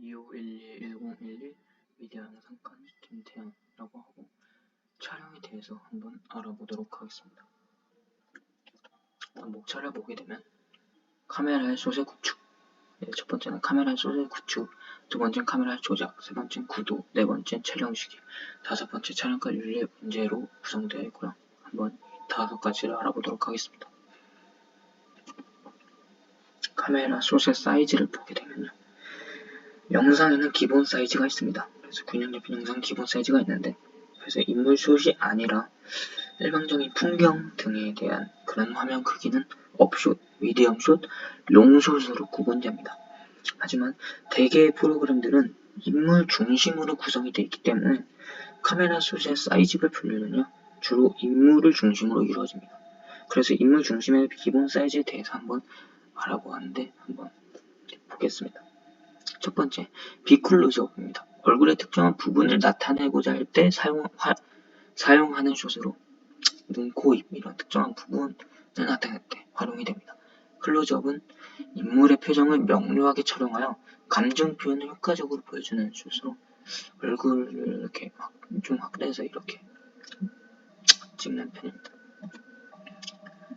25121012 미디어 영상관 김태현이라고 하고 촬영에 대해서 한번 알아보도록 하겠습니다. 목차를 보게 되면 카메라의 소재 구축, 첫 번째는 카메라의 소재 구축, 두 번째는 카메라의 조작, 세 번째는 구도, 네 번째는 촬영 시기, 다섯 번째 촬영과 윤리 문제로 구성되어 있고요. 한번 다섯 가지를 알아보도록 하겠습니다. 카메라 소재 사이즈를 보게 되면요. 영상에는 기본 사이즈가 있습니다. 그래서 균형 잡힌 영상 기본 사이즈가 있는데, 그래서 인물 숏이 아니라 일반적인 풍경 등에 대한 그런 화면 크기는 업숏, 미디엄 숏, 롱숏으로 구분됩니다. 하지만 대개의 프로그램들은 인물 중심으로 구성이 되어 있기 때문에 카메라 숏의 사이즈별 분류는요, 주로 인물을 중심으로 이루어집니다. 그래서 인물 중심의 기본 사이즈에 대해서 한번 알아보았는데 한번 보겠습니다. 첫 번째, 비클로즈업입니다. 얼굴의 특정한 부분을 나타내고자 할 때 사용하는 숏으로 눈, 코, 입 이런 특정한 부분을 나타낼 때 활용이 됩니다. 클로즈업은 인물의 표정을 명료하게 촬영하여 감정 표현을 효과적으로 보여주는 숏으로 얼굴을 이렇게 좀 확대해서 이렇게 찍는 편입니다.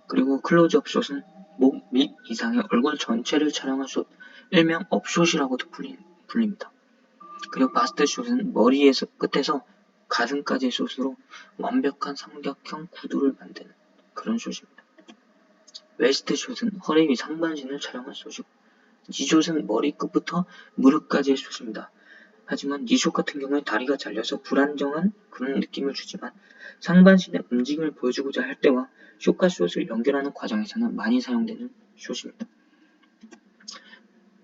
그리고 클로즈업 숏은 목 밑 이상의 얼굴 전체를 촬영한 숏, 일명 업숏이라고도 불립니다. 그리고 바스트 숏은 머리에서 끝에서 가슴까지의 숏으로 완벽한 삼각형 구도를 만드는 그런 숏입니다. 웨스트 숏은 허리 위 상반신을 촬영한 숏이고, 니 숏은 머리 끝부터 무릎까지의 숏입니다. 하지만 니 숏 같은 경우에 다리가 잘려서 불안정한 그런 느낌을 주지만 상반신의 움직임을 보여주고자 할 때와 숏과 숏을 연결하는 과정에서는 많이 사용되는 숏입니다.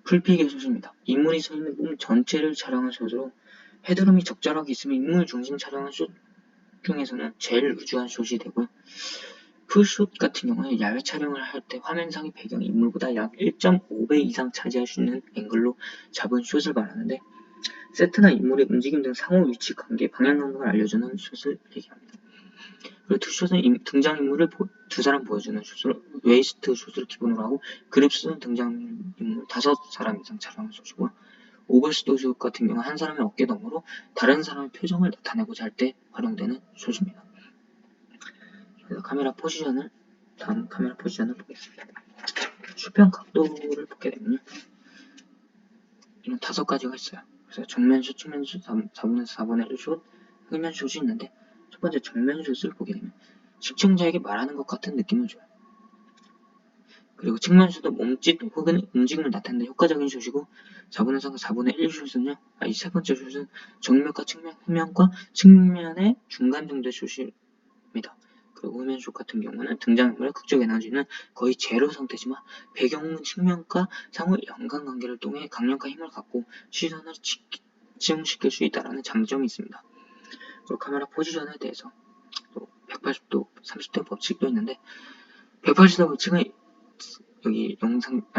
풀픽의 숏입니다. 인물이 서 있는 몸 전체를 촬영한 숏으로 헤드룸이 적절하게 있으면 인물 중심 촬영한 숏 중에서는 제일 루즈한 숏이 되고요. 풀숏 같은 경우는 야외 촬영을 할 때 화면상의 배경이 인물보다 약 1.5배 이상 차지할 수 있는 앵글로 잡은 숏을 말하는데, 세트나 인물의 움직임 등 상호 위치 관계, 방향 감각을 알려주는 숏을 얘기합니다. 그리고 투숏은 등장인물을 두 사람 보여주는 숏을 웨이스트 숏을 기본으로 하고, 그립숏은 등장인물 5사람 이상 촬영하는 숏이고요. 오버스도 숏 같은 경우 한 사람의 어깨 너머로 다른 사람의 표정을 나타내고자 할 때 활용되는 숏입니다. 그래서 다음 카메라 포지션을 보겠습니다. 수평 각도를 보게 되면요, 이런 5가지가 있어요. 그래서 정면 숏, 측면 숏, 4분의 4분의 1 숏, 흑면 숏이 있는데, 첫 번째 정면 숏을 보게 되면 시청자에게 말하는 것 같은 느낌을 줘요. 그리고 측면 숏은 몸짓 혹은 움직임을 나타내는 효과적인 숏이고, 4분의 3과 4분의 1 숏은요, 이 세 번째 숏은 정면과 측면, 흑면과 측면의 중간 정도의 숏입니다. 그리고 흑면 숏 같은 경우는 등장인물의 극적 에너지는 거의 제로 상태지만 배경 측면과 상호 연관관계를 통해 강력한 힘을 갖고 시선을 집중시킬 수 있다는 장점이 있습니다. 그리고 카메라 포지션에 대해서 또 180도, 30도 법칙도 있는데, 180도 법칙은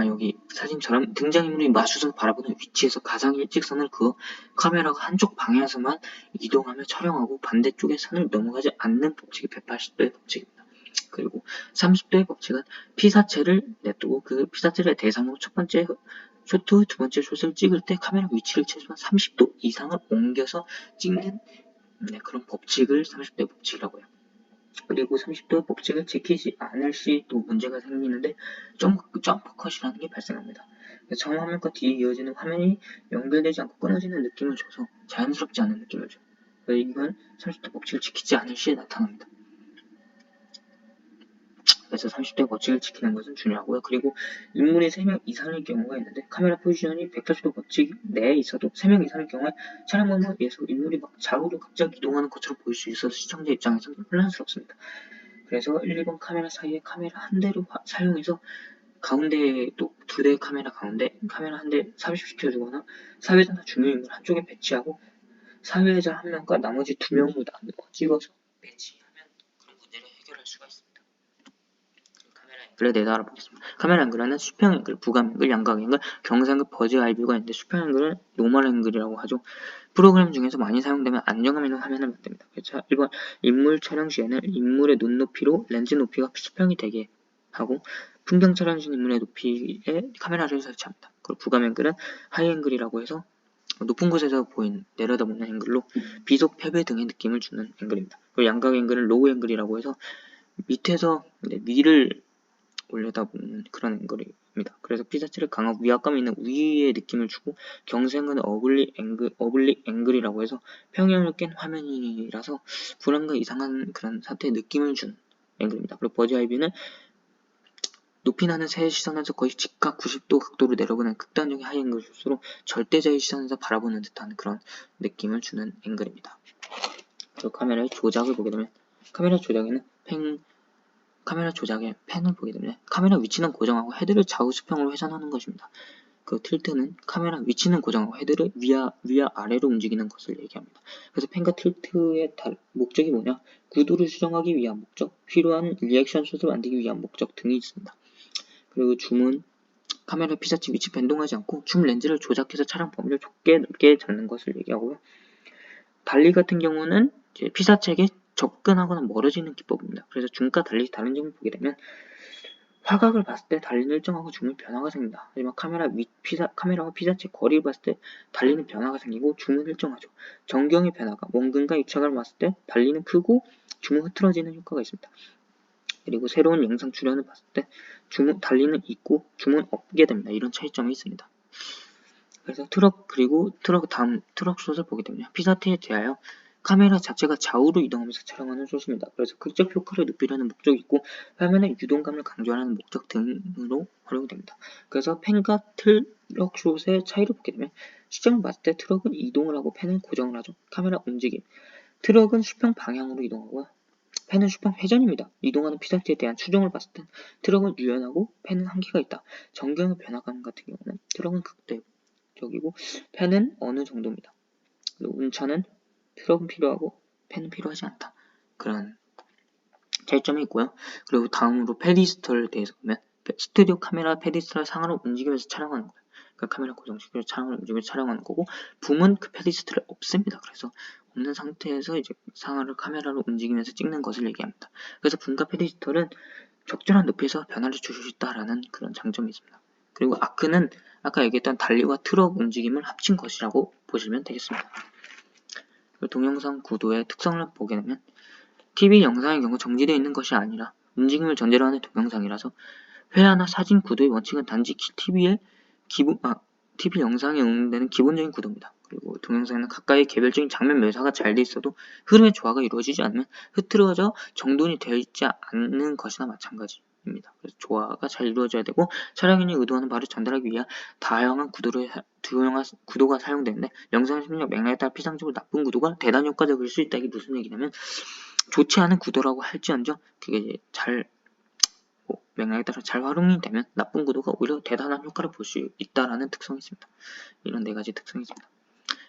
여기 사진처럼 등장인물이 마주서 바라보는 위치에서 가상 일직선을 그어 카메라가 한쪽 방향에서만 이동하며 촬영하고 반대쪽의 선을 넘어가지 않는 법칙이 180도의 법칙입니다. 그리고 30도의 법칙은 피사체를 냅두고 그 피사체를 대상으로 첫 번째 숏 후 두 번째 숏을 찍을 때 카메라 위치를 최소한 30도 이상을 옮겨서 찍는 그런 법칙을 30도의 법칙이라고 해요. 그리고 30도의 법칙을 지키지 않을 시 또 문제가 생기는데 점프컷이라는 게 발생합니다. 정화면과 뒤에 이어지는 화면이 연결되지 않고 끊어지는 느낌을 줘서 자연스럽지 않은 느낌을 줘요. 이건 30도 법칙을 지키지 않을 시에 나타납니다. 그래서 30도의 법칙을 지키는 것은 중요하고요. 그리고 인물이 3명 이상일 경우가 있는데, 카메라 포지션이 180도 법칙 내에 있어도 3명 이상일 경우에 촬영 방법에서 인물이 막 좌우로 갑자기 이동하는 것처럼 보일 수 있어서 시청자 입장에서는 혼란스럽습니다. 그래서 1, 2번 카메라 사이에 카메라 한 대를 사용해서 가운데에 또 2대의 카메라 가운데 카메라 한 대 삽입시켜 주거나 사회자나 중요인물 한쪽에 배치하고 사회자 한 명과 나머지 2명으로 나눠 찍어서 배치하면 그런 문제를 해결할 수가 있습니다. 카메라 앵글에 대해서 알아보겠습니다. 카메라 앵글에는 수평 앵글, 부감 앵글, 양각 앵글, 경사 앵글, 버즈 아이 뷰가 있는데, 수평 앵글은 노멀 앵글이라고 하죠. 프로그램 중에서 많이 사용되면 안정감 있는 화면을 만듭니다. 그래서 1번 인물 촬영 시에는 인물의 눈높이로 렌즈 높이가 수평이 되게 하고, 풍경 촬영 시 인물의 높이에 카메라를 설치합니다. 그리고 부감 앵글은 하이 앵글이라고 해서 높은 곳에서 내려다보는 앵글로 비속 패배 등의 느낌을 주는 앵글입니다. 그리고 양각 앵글은 로우 앵글이라고 해서 밑에서 위를 올려다보는 그런 앵글입니다. 그래서 피사체를 강하고 위압감 있는 위의 느낌을 주고 경생은 어블릭 앵글이라고 해서 평형을 깬 화면이라서 불안과 이상한 그런 사태의 느낌을 주는 앵글입니다. 그리고 버즈 아이비는 높이 나는 새의 시선에서 거의 직각 90도 각도로 내려보는 극단적인 하이 앵글 숏으로 절대자의 시선에서 바라보는 듯한 그런 느낌을 주는 앵글입니다. 그리고 카메라의 조작을 보게 되면 카메라 조작의 펜을 보게 되면 카메라 위치는 고정하고 헤드를 좌우 수평으로 회전하는 것입니다. 그 틸트는 카메라 위치는 고정하고 헤드를 위아래로 움직이는 것을 얘기합니다. 그래서 펜과 틸트의 목적이 뭐냐? 구도를 수정하기 위한 목적, 필요한 리액션 숏을 만들기 위한 목적 등이 있습니다. 그리고 줌은 카메라 피사체 위치 변동하지 않고 줌 렌즈를 조작해서 촬영 범위를 좁게 넓게 잡는 것을 얘기하고요. 달리 같은 경우는 이제 피사체에게 접근하거나 멀어지는 기법입니다. 그래서 줌과 달리 다른 점을 보게 되면 화각을 봤을 때 달리는 일정하고 줌은 변화가 생깁니다. 하지만 카메라와 피사체 거리를 봤을 때 달리는 변화가 생기고 줌은 일정하죠. 전경의 변화가 원근과 입착을 봤을 때 달리는 크고 줌은 흐트러지는 효과가 있습니다. 그리고 새로운 영상 출연을 봤을 때 달리는 있고 줌은 없게 됩니다. 이런 차이점이 있습니다. 그래서 트럭 숏을 보게 되면 피사체에 대하여 카메라 자체가 좌우로 이동하면서 촬영하는 숏입니다. 그래서 극적 효과를 높이려는 목적이 있고 화면의 유동감을 강조하는 목적 등으로 활용됩니다. 그래서 펜과 트럭 숏의 차이를 보게 되면 시점을 봤을 때 트럭은 이동을 하고 펜은 고정을 하죠. 카메라 움직임. 트럭은 수평 방향으로 이동하고요. 펜은 수평 회전입니다. 이동하는 피사체에 대한 추정을 봤을 땐 트럭은 유연하고 펜은 한계가 있다. 전경의 변화감 같은 경우는 트럭은 극대적이고 펜은 어느 정도입니다. 운차는 트럭은 필요하고 펜은 필요하지 않다. 그런 차이점이 있고요. 그리고 다음으로 페디스털에 대해서 보면 스튜디오 카메라 페디스털을 상하로 움직이면서 촬영하는 거예요. 그 카메라 고정시켜서 촬영을 움직이면서 촬영하는 거고 붐은 그 페디스털이 없습니다. 그래서 없는 상태에서 이제 상하를 카메라로 움직이면서 찍는 것을 얘기합니다. 그래서 붐과 페디스털은 적절한 높이에서 변화를 줄 수 있다라는 그런 장점이 있습니다. 그리고 아크는 아까 얘기했던 달리와 트럭 움직임을 합친 것이라고 보시면 되겠습니다. 동영상 구도의 특성을 보게 되면 TV 영상의 경우 정지되어 있는 것이 아니라 움직임을 전제로 하는 동영상이라서 회화나 사진 구도의 원칙은 단지 TV 영상에 응용되는 기본적인 구도입니다. 그리고 동영상에는 가까이 개별적인 장면 묘사가 잘 돼 있어도 흐름의 조화가 이루어지지 않으면 흐트러져 정돈이 되어 있지 않는 것이나 마찬가지입니다. 그래서 조화가 잘 이루어져야 되고 촬영인이 의도하는 바를 전달하기 위해 다양한 구도가 사용되는데 영상의 심리적 맥락에 따라 피상적으로 나쁜 구도가 대단 효과적일 수 있다. 이게 무슨 얘기냐면 좋지 않은 구도라고 할지언정 그게 맥락에 따라 잘 활용이 되면 나쁜 구도가 오히려 대단한 효과를 볼 수 있다라는 특성이 있습니다. 이런 네 가지 특성이 있습니다.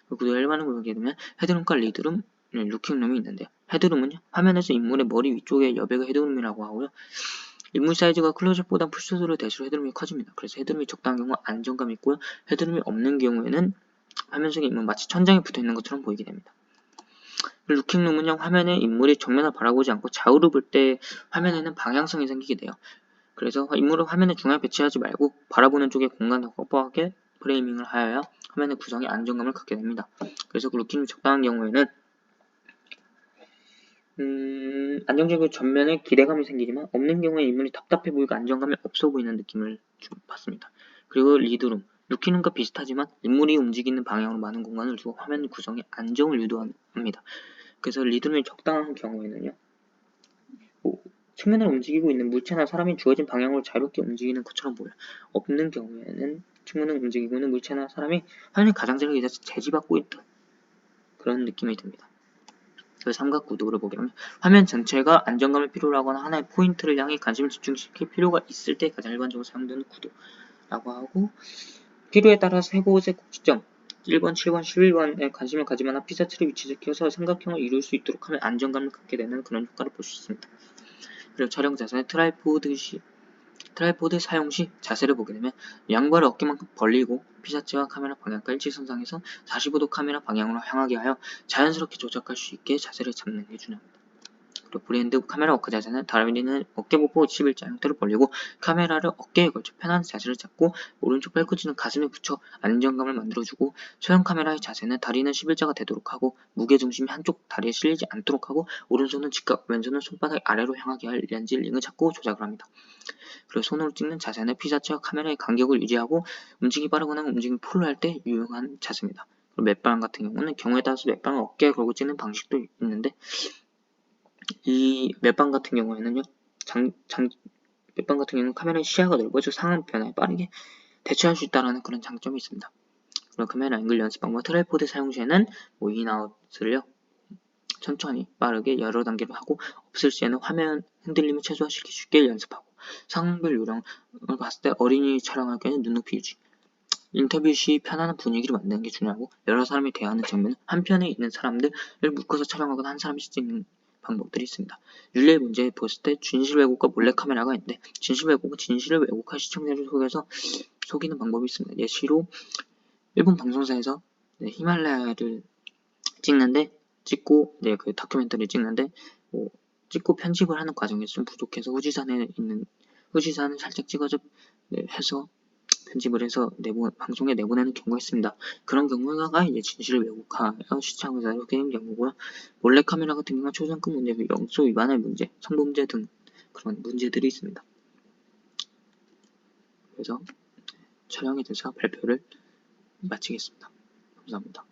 그 구도의 일반을 보게 되면 헤드룸과 리드룸, 루킹룸이 있는데요. 헤드룸은 화면에서 인물의 머리 위쪽의 여백을 헤드룸이라고 하고요. 인물 사이즈가 클로즈업보다 푸시스로 될수록 헤드룸이 커집니다. 그래서 헤드룸이 적당한 경우 안정감이 있고요. 헤드룸이 없는 경우에는 화면 속에 인물 마치 천장에 붙어있는 것처럼 보이게 됩니다. 루킹룸은요, 화면에 인물이 정면을 바라보지 않고 좌우로 볼 때 화면에는 방향성이 생기게 돼요. 그래서 인물을 화면의 중앙에 배치하지 말고 바라보는 쪽에 공간을 확보하게 프레이밍을 하여야 화면의 구성에 안정감을 갖게 됩니다. 그래서 루킹이 적당한 경우에는 안정적이고 전면에 기대감이 생기지만 없는 경우에 인물이 답답해 보이고 안정감이 없어 보이는 느낌을 받습니다. 그리고 리드룸, 루킹룸과 비슷하지만 인물이 움직이는 방향으로 많은 공간을 두고 화면 구성에 안정을 유도합니다. 그래서 리드룸이 적당한 경우에는요, 측면을 움직이고 있는 물체나 사람이 주어진 방향으로 자유롭게 움직이는 것처럼 보여요. 없는 경우에는 측면을 움직이고 있는 물체나 사람이 화면의 가장자리에 의해서 제지받고 있던 그런 느낌이 듭니다. 그 삼각 구도를 보게 되면 화면 전체가 안정감을 필요로 하거나 하나의 포인트를 향해 관심을 집중시킬 필요가 있을 때 가장 일반적으로 사용되는 구도라고 하고, 필요에 따라 세 곳의 꼭지점 1번, 7번, 11번에 관심을 가지거나 피사체를 위치시켜서 삼각형을 이룰 수 있도록 하면 안정감을 갖게 되는 그런 효과를 볼 수 있습니다. 그리고 촬영 자세는 트라이포드 사용 시 자세를 보게 되면 양발을 어깨만큼 벌리고 피사체와 카메라 방향과 일직선상에서 45도 카메라 방향으로 향하게 하여 자연스럽게 조작할 수 있게 자세를 잡는 게 중요합니다. 그리고 브랜드 카메라 워크 자세는 다윈이는 어깨 보고 11자 형태로 벌리고 카메라를 어깨에 걸쳐 편한 자세를 잡고 오른쪽 팔꿈치는 가슴에 붙여 안정감을 만들어주고 소형 카메라의 자세는 다리는 11자가 되도록 하고 무게중심이 한쪽 다리에 실리지 않도록 하고 오른손은 직각, 왼손은 손바닥 아래로 향하게 할 렌즈 링을 잡고 조작을 합니다. 그리고 손으로 찍는 자세는 피사체와 카메라의 간격을 유지하고 움직임이 빠르거나 움직임이 폴로 할 때 유용한 자세입니다. 그리고 맷방 같은 경우에 따라서 맷방을 어깨에 걸고 찍는 방식도 있는데 이 맷방 같은 경우에는요, 맷방 같은 경우는 카메라의 시야가 넓어져 상황 변화에 빠르게 대처할 수 있다는 그런 장점이 있습니다. 그리고 카메라 앵글 연습 방법 트라이포드 사용 시에는 인아웃을요 천천히 빠르게 여러 단계로 하고 없을 시에는 화면 흔들림을 최소화시키기 쉽게 연습하고 상황별 요령을 봤을 때 어린이 촬영할 때는 눈높이 유지 인터뷰 시 편안한 분위기를 만드는 게 중요하고 여러 사람이 대화하는 장면은 한 편에 있는 사람들을 묶어서 촬영하거나 한 사람씩 찍는 방법들이 있습니다. 윤리의 문제 봤을 때 진실 왜곡과 몰래카메라가 있는데 진실 왜곡은 진실을 왜곡할 시청자를 속이는 방법이 있습니다. 예시로 일본 방송사에서 히말라야를 찍고 그 다큐멘터리 찍는데 찍고 편집을 하는 과정에서 좀 부족해서 후지산을 살짝 찍어서 해서 편집을 해서 방송에 내보내는 경우가 있습니다. 그런 경우가 이제 진실을 왜곡하여 시청자를 속이는 경우고요. 몰래카메라 같은 경우는 초상급 문제, 영수 위반의 문제, 성범 문제 등 그런 문제들이 있습니다. 그래서 촬영에 대해서 발표를 마치겠습니다. 감사합니다.